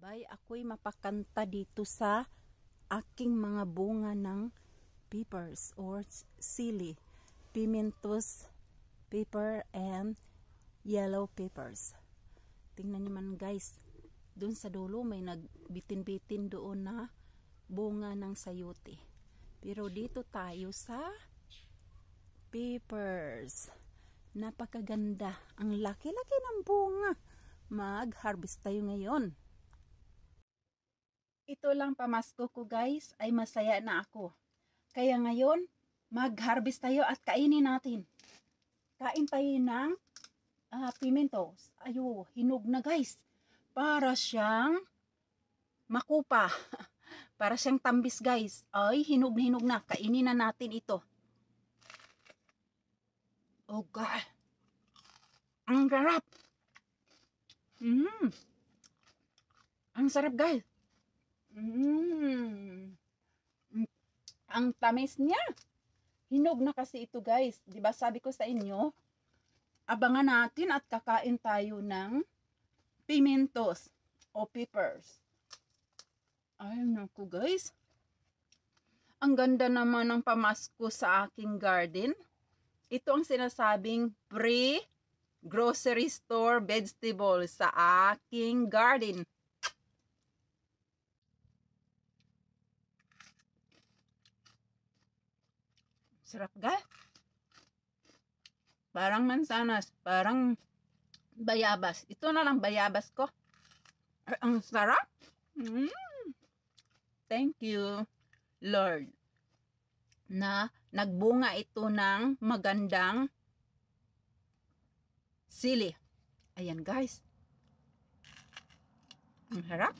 Bay, ako'y mapakanta dito sa aking mga bunga ng peppers or sili, pimentos pepper and yellow peppers. Tingnan niyo man guys, doon sa dulo may nagbitin-bitin doon na bunga ng sayote. Pero dito tayo sa peppers. Napakaganda. Ang laki-laki ng bunga. Mag-harvest tayo ngayon. Ito lang pamasko ko guys, ay masaya na ako. Kaya ngayon, mag-harvest tayo at kainin natin. Kain tayo ng pimentos. Ayo, hinog na guys. Para siyang makupa. Para siyang tambis guys. Ay, hinog na. Kainin na natin ito. Oh God. Ang sarap. Ang sarap guys. Ang tamis niya. Hinog na kasi ito guys. Diba sabi ko sa inyo, abangan natin at kakain tayo ng pimentos o peppers. Ay naku guys. Ang ganda naman ng pamasko sa aking garden. Ito ang sinasabing pre-grocery store vegetable sa aking garden. Sarap ga. Parang mansanas, parang bayabas. Ito na lang bayabas ko. Ang sarap. Thank you, Lord, na nagbunga ito ng magandang sili. Ayan guys. Ang harap.